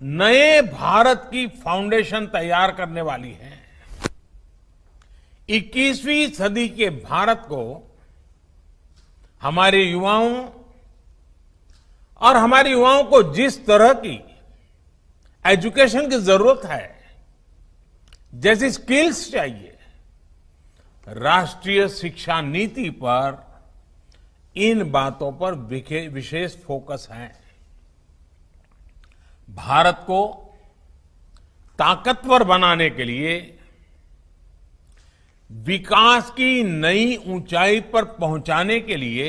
नए भारत की फाउंडेशन तैयार करने वाली है। 21वीं सदी के भारत को हमारे युवाओं और हमारे युवाओं को जिस तरह की एजुकेशन की जरूरत है, जैसी स्किल्स चाहिए, राष्ट्रीय शिक्षा नीति पर इन बातों पर विशेष फोकस है। भारत को ताकतवर बनाने के लिए, विकास की नई ऊंचाई पर पहुंचाने के लिए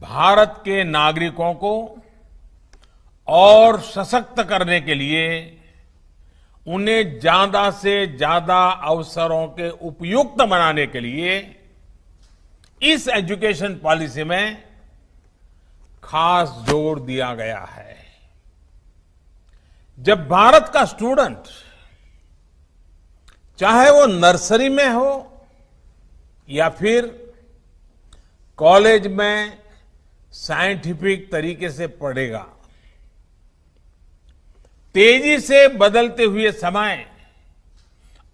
भारत के नागरिकों को और सशक्त करने के लिए उन्हें ज्यादा से ज्यादा अवसरों के उपयुक्त बनाने के लिए इस एजुकेशन पॉलिसी में खास जोर दिया गया है। जब भारत का स्टूडेंट, चाहे वो नर्सरी में हो या फिर कॉलेज में साइंटिफिक तरीके से पढ़ेगा, तेजी से बदलते हुए समय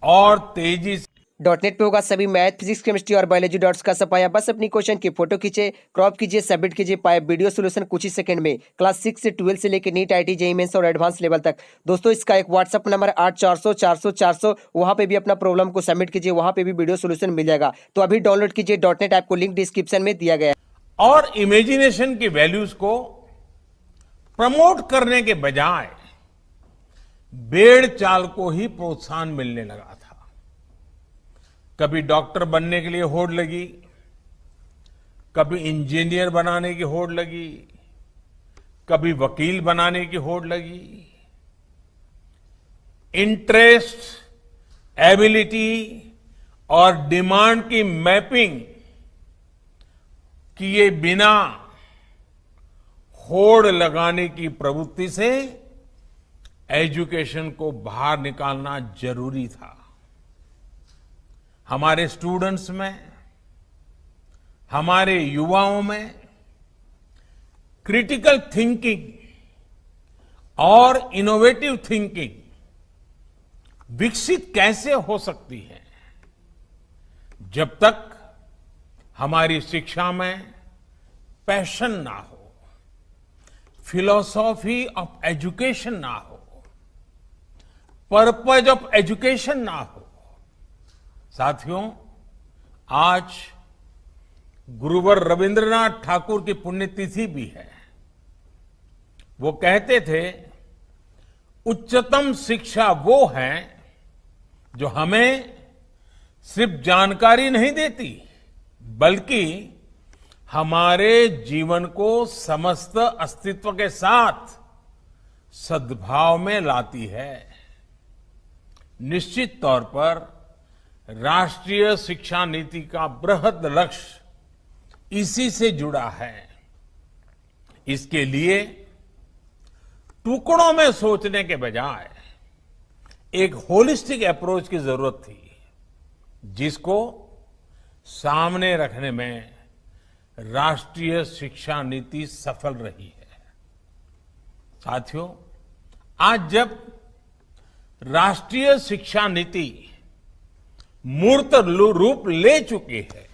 और तेजी से .NET पे होगा सभी मैथ, फिजिक्स, केमिस्ट्री और बायोलॉजी डॉट्स का सफाया। बस अपनी क्वेश्चन की फोटो खींचे, क्रॉप कीजिए, सबमिट कीजिए, पाए वीडियो सोल्यूशन कुछ ही सेकंड में। क्लास 6 से 12 से लेकर नीट, IIT, JEE मेंस और एडवांस लेवल तक। दोस्तों, इसका एक व्हाट्सअप नंबर 8400 400 400, वहां पे भी अपना प्रॉब्लम को सबमिट कीजिए, वहां पे भी वीडियो सोल्यूशन मिल जाएगा। तो अभी डाउनलोड कीजिए .NET ऐप को, लिंक डिस्क्रिप्शन में दिया गया है। और इमेजिनेशन की वैल्यूज को प्रमोट करने के बजाय भेड़ चाल को ही प्रोत्साहन मिलने लगा था। कभी डॉक्टर बनने के लिए होड़ लगी, कभी इंजीनियर बनाने की होड़ लगी, कभी वकील बनाने की होड़ लगी। इंटरेस्ट, एबिलिटी और डिमांड की मैपिंग किए बिना होड़ लगाने की प्रवृत्ति से एजुकेशन को बाहर निकालना जरूरी था। हमारे स्टूडेंट्स में, हमारे युवाओं में क्रिटिकल थिंकिंग और इनोवेटिव थिंकिंग विकसित कैसे हो सकती है, जब तक हमारी शिक्षा में पैशन ना हो, फिलॉसॉफी ऑफ एजुकेशन ना हो, पर्पज ऑफ एजुकेशन ना हो। साथियों, आज गुरुवर रविंद्रनाथ ठाकुर की पुण्यतिथि भी है। वो कहते थे, उच्चतम शिक्षा वो है जो हमें सिर्फ जानकारी नहीं देती, बल्कि हमारे जीवन को समस्त अस्तित्व के साथ सद्भाव में लाती है। निश्चित तौर पर राष्ट्रीय शिक्षा नीति का बृहद लक्ष्य इसी से जुड़ा है। इसके लिए टुकड़ों में सोचने के बजाय एक होलिस्टिक अप्रोच की जरूरत थी, जिसको सामने रखने में राष्ट्रीय शिक्षा नीति सफल रही है। साथियों, आज जब राष्ट्रीय शिक्षा नीति मूर्त रूप ले चुकी है,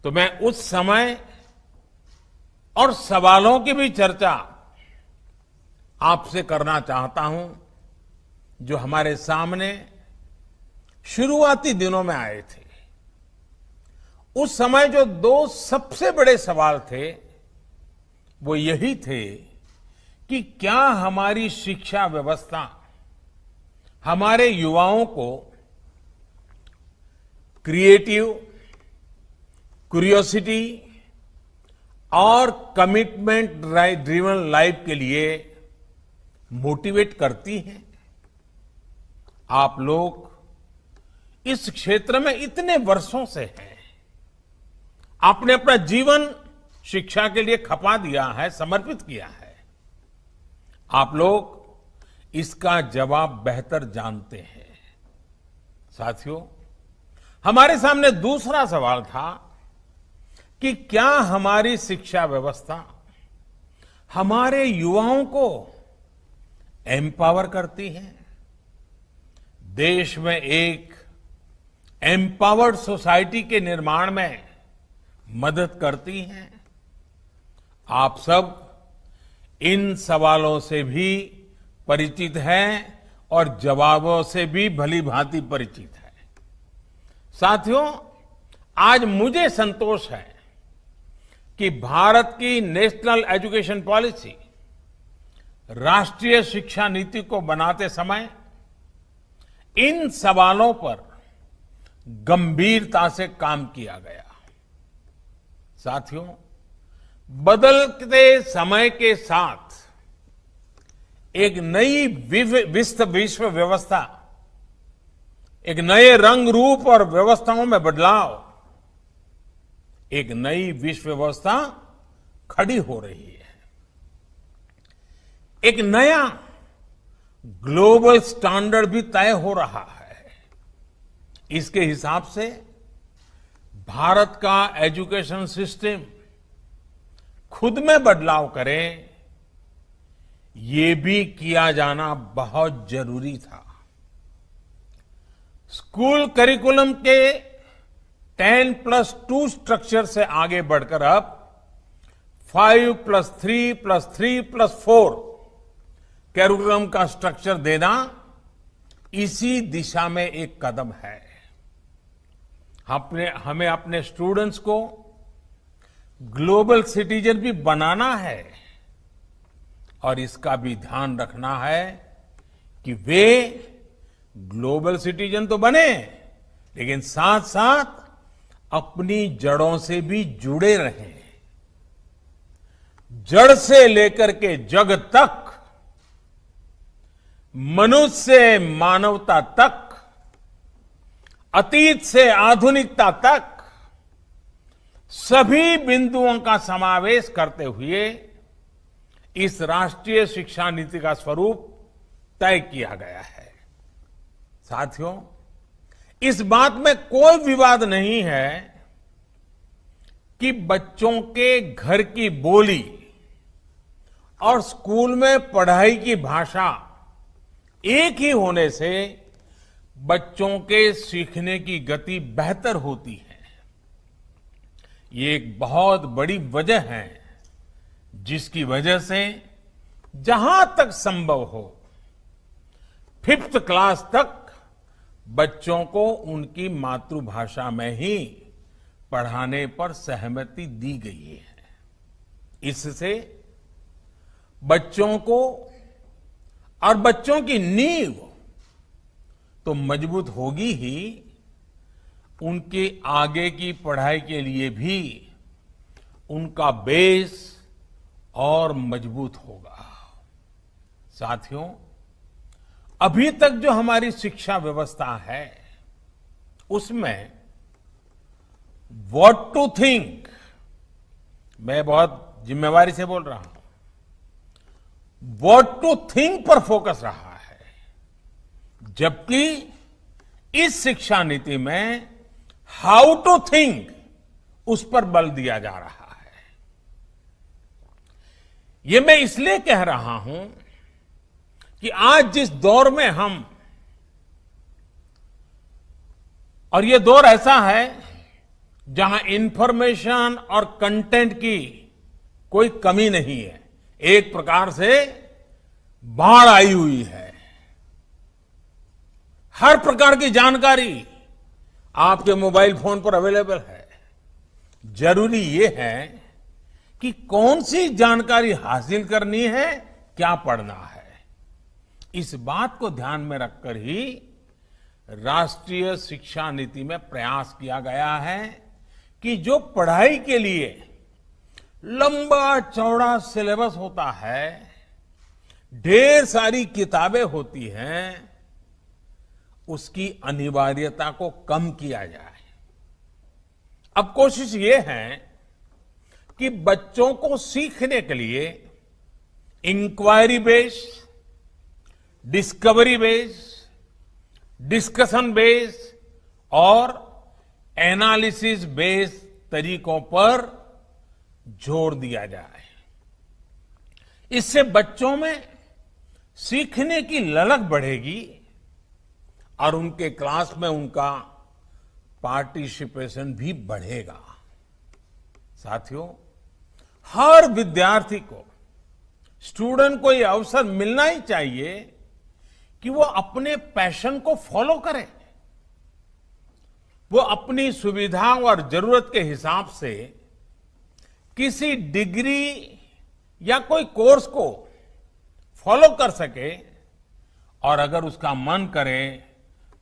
तो मैं उस समय और सवालों की भी चर्चा आपसे करना चाहता हूं, जो हमारे सामने शुरुआती दिनों में आए थे। उस समय जो दो सबसे बड़े सवाल थे, वो यही थे कि क्या हमारी शिक्षा व्यवस्था हमारे युवाओं को क्रिएटिव, क्यूरियोसिटी और कमिटमेंट ड्रिवन लाइफ के लिए मोटिवेट करती है। आप लोग इस क्षेत्र में इतने वर्षों से हैं, आपने अपना जीवन शिक्षा के लिए खपा दिया है, समर्पित किया है। आप लोग इसका जवाब बेहतर जानते हैं। साथियों, हमारे सामने दूसरा सवाल था कि क्या हमारी शिक्षा व्यवस्था हमारे युवाओं को एम्पावर करती हैं, देश में एक एम्पावर्ड सोसाइटी के निर्माण में मदद करती हैं। आप सब इन सवालों से भी परिचित हैं और जवाबों से भी भली भांति परिचित हैं। साथियों, आज मुझे संतोष है कि भारत की नेशनल एजुकेशन पॉलिसी, राष्ट्रीय शिक्षा नीति को बनाते समय इन सवालों पर गंभीरता से काम किया गया। साथियों, बदलते समय के साथ एक नई विश्व व्यवस्था, एक नए रंग रूप और व्यवस्थाओं में बदलाव, एक नई विश्व व्यवस्था खड़ी हो रही है। एक नया ग्लोबल स्टैंडर्ड भी तय हो रहा है। इसके हिसाब से भारत का एजुकेशन सिस्टम खुद में बदलाव करे, ये भी किया जाना बहुत जरूरी था। स्कूल करिकुलम के 10+2 स्ट्रक्चर से आगे बढ़कर अब 5+3+3+4 करिकुलम का स्ट्रक्चर देना इसी दिशा में एक कदम है। हमें अपने स्टूडेंट्स को ग्लोबल सिटीजन भी बनाना है और इसका भी ध्यान रखना है कि वे ग्लोबल सिटीजन तो बने, लेकिन साथ साथ अपनी जड़ों से भी जुड़े रहें। जड़ से लेकर के जग तक, मनुष्य से मानवता तक, अतीत से आधुनिकता तक सभी बिंदुओं का समावेश करते हुए इस राष्ट्रीय शिक्षा नीति का स्वरूप तय किया गया है। साथियों, इस बात में कोई विवाद नहीं है कि बच्चों के घर की बोली और स्कूल में पढ़ाई की भाषा एक ही होने से बच्चों के सीखने की गति बेहतर होती है। ये एक बहुत बड़ी वजह है जिसकी वजह से जहां तक संभव हो 5th क्लास तक बच्चों को उनकी मातृभाषा में ही पढ़ाने पर सहमति दी गई है। इससे बच्चों को और बच्चों की नींव तो मजबूत होगी ही, उनके आगे की पढ़ाई के लिए भी उनका बेस और मजबूत होगा। साथियों, अभी तक जो हमारी शिक्षा व्यवस्था है उसमें व्हाट टू थिंक, मैं बहुत जिम्मेवारी से बोल रहा हूं, व्हाट टू थिंक पर फोकस रहा है, जबकि इस शिक्षा नीति में हाउ टू थिंक उस पर बल दिया जा रहा है। ये मैं इसलिए कह रहा हूं कि आज जिस दौर में हम, और ये दौर ऐसा है जहां इंफॉर्मेशन और कंटेंट की कोई कमी नहीं है, एक प्रकार से बाढ़ आई हुई है। हर प्रकार की जानकारी आपके मोबाइल फोन पर अवेलेबल है। जरूरी ये है कि कौन सी जानकारी हासिल करनी है, क्या पढ़ना है। इस बात को ध्यान में रखकर ही राष्ट्रीय शिक्षा नीति में प्रयास किया गया है कि जो पढ़ाई के लिए लंबा चौड़ा सिलेबस होता है, ढेर सारी किताबें होती हैं, उसकी अनिवार्यता को कम किया जाए। अब कोशिश ये है कि बच्चों को सीखने के लिए inquiry based, discovery based, discussion based और एनालिसिस बेस्ड तरीकों पर जोर दिया जाए। इससे बच्चों में सीखने की ललक बढ़ेगी और उनके क्लास में उनका पार्टिसिपेशन भी बढ़ेगा। साथियों, हर विद्यार्थी को, स्टूडेंट को यह अवसर मिलना ही चाहिए कि वो अपने पैशन को फॉलो करे। वो अपनी सुविधा और जरूरत के हिसाब से किसी डिग्री या कोई कोर्स को फॉलो कर सके और अगर उसका मन करे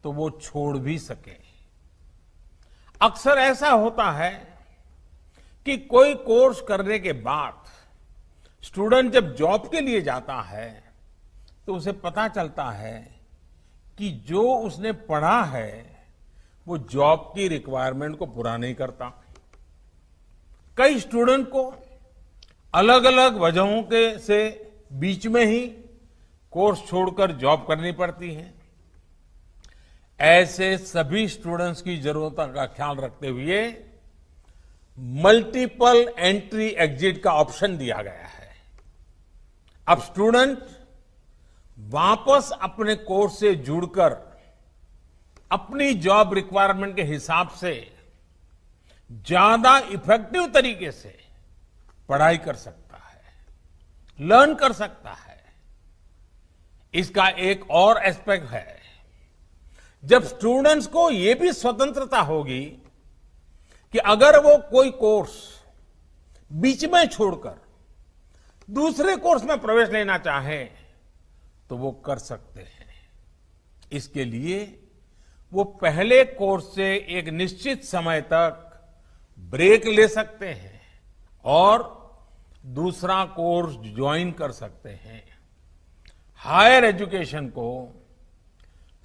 तो वो छोड़ भी सके। अक्सर ऐसा होता है कि कोई कोर्स करने के बाद स्टूडेंट जब जॉब के लिए जाता है तो उसे पता चलता है कि जो उसने पढ़ा है वो जॉब की रिक्वायरमेंट को पूरा नहीं करता। कई स्टूडेंट को अलग अलग वजहों के से बीच में ही कोर्स छोड़कर जॉब करनी पड़ती है। ऐसे सभी स्टूडेंट्स की जरूरतों का ख्याल रखते हुए मल्टीपल एंट्री एग्जिट का ऑप्शन दिया गया है। अब स्टूडेंट वापस अपने कोर्स से जुड़कर अपनी जॉब रिक्वायरमेंट के हिसाब से ज्यादा इफेक्टिव तरीके से पढ़ाई कर सकता है, लर्न कर सकता है। इसका एक और एस्पेक्ट है, जब स्टूडेंट्स को यह भी स्वतंत्रता होगी कि अगर वो कोई कोर्स बीच में छोड़कर दूसरे कोर्स में प्रवेश लेना चाहे तो वो कर सकते हैं। इसके लिए वो पहले कोर्स से एक निश्चित समय तक ब्रेक ले सकते हैं और दूसरा कोर्स ज्वाइन कर सकते हैं। हायर एजुकेशन को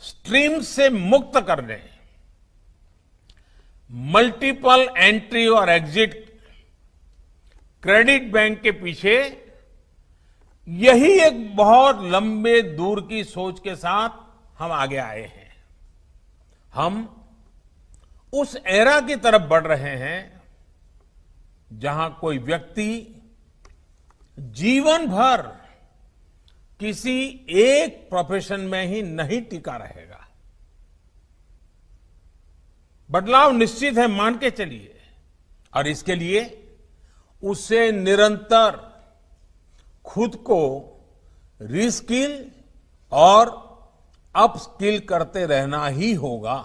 स्ट्रीम से मुक्त करने, मल्टीपल एंट्री और एग्जिट क्रेडिट बैंक के पीछे यही एक बहुत लंबे दूर की सोच के साथ हम आगे आए हैं। हम उस एरा की तरफ बढ़ रहे हैं जहां कोई व्यक्ति जीवन भर किसी एक प्रोफेशन में ही नहीं टिका रहेगा। बदलाव निश्चित है, मान के चलिए, और इसके लिए उसे निरंतर खुद को रीस्किल और अपस्किल करते रहना ही होगा।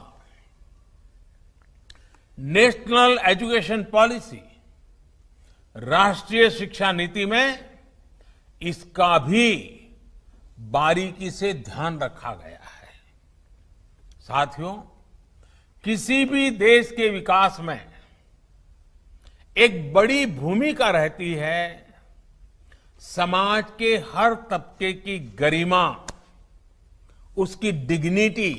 नेशनल एजुकेशन पॉलिसी, राष्ट्रीय शिक्षा नीति में इसका भी बारीकी से ध्यान रखा गया है। साथियों, किसी भी देश के विकास में एक बड़ी भूमिका रहती है समाज के हर तबके की गरिमा, उसकी डिग्निटी।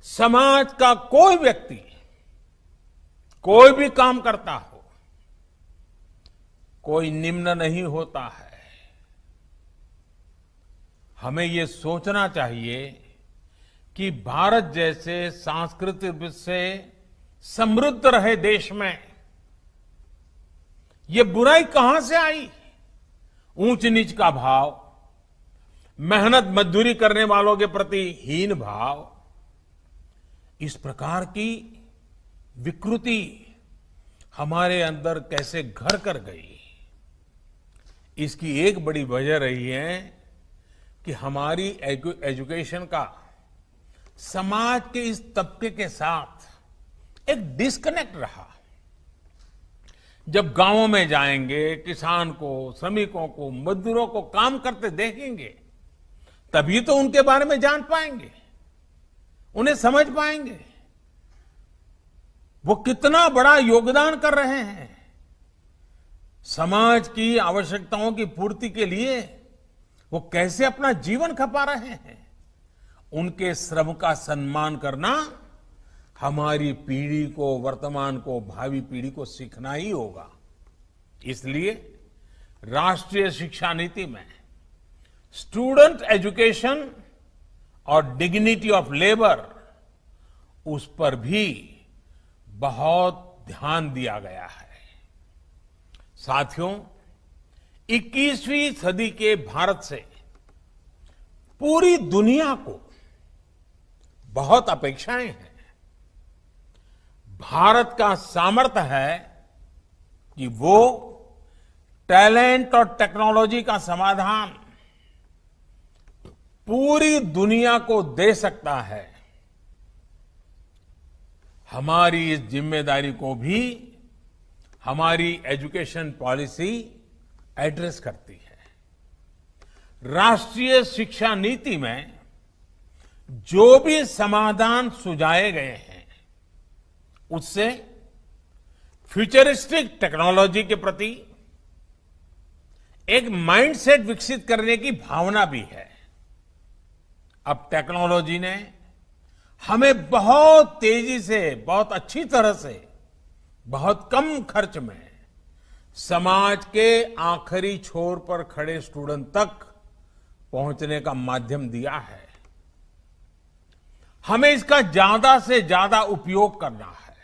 समाज का कोई व्यक्ति कोई भी काम करता हो, कोई निम्न नहीं होता है। हमें ये सोचना चाहिए कि भारत जैसे सांस्कृतिक रूप से समृद्ध रहे देश में ये बुराई कहां से आई? ऊंच नीच का भाव, मेहनत मजदूरी करने वालों के प्रति हीन भाव, इस प्रकार की विकृति हमारे अंदर कैसे घर कर गई? इसकी एक बड़ी वजह रही है कि हमारी एजुकेशन का समाज के इस तबके के साथ एक डिस्कनेक्ट रहा। जब गांवों में जाएंगे, किसान को, श्रमिकों को, मजदूरों को काम करते देखेंगे, तभी तो उनके बारे में जान पाएंगे, उन्हें समझ पाएंगे वो कितना बड़ा योगदान कर रहे हैं। समाज की आवश्यकताओं की पूर्ति के लिए वो कैसे अपना जीवन खपा रहे हैं। उनके श्रम का सम्मान करना हमारी पीढ़ी को, वर्तमान को, भावी पीढ़ी को सीखना ही होगा। इसलिए राष्ट्रीय शिक्षा नीति में स्टूडेंट एजुकेशन और डिग्निटी ऑफ लेबर, उस पर भी बहुत ध्यान दिया गया है। साथियों, 21वीं सदी के भारत से पूरी दुनिया को बहुत अपेक्षाएं हैं। भारत का सामर्थ्य है कि वो टैलेंट और टेक्नोलॉजी का समाधान पूरी दुनिया को दे सकता है। हमारी इस जिम्मेदारी को भी हमारी एजुकेशन पॉलिसी एड्रेस करती है। राष्ट्रीय शिक्षा नीति में जो भी समाधान सुझाए गए हैं, उससे फ्यूचरिस्टिक टेक्नोलॉजी के प्रति एक माइंडसेट विकसित करने की भावना भी है। अब टेक्नोलॉजी ने हमें बहुत तेजी से, बहुत अच्छी तरह से, बहुत कम खर्च में समाज के आखिरी छोर पर खड़े स्टूडेंट तक पहुंचने का माध्यम दिया है। हमें इसका ज्यादा से ज्यादा उपयोग करना है।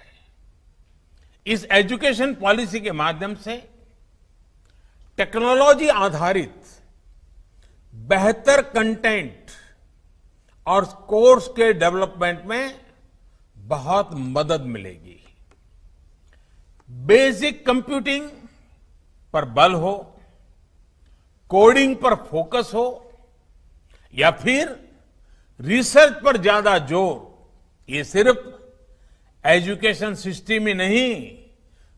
इस एजुकेशन पॉलिसी के माध्यम से टेक्नोलॉजी आधारित बेहतर कंटेंट और कोर्स के डेवलपमेंट में बहुत मदद मिलेगी। बेसिक कंप्यूटिंग पर बल हो, कोडिंग पर फोकस हो, या फिर रिसर्च पर ज्यादा जोर, ये सिर्फ एजुकेशन सिस्टम ही नहीं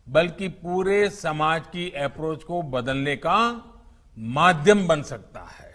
बल्कि पूरे समाज की अप्रोच को बदलने का माध्यम बन सकता है।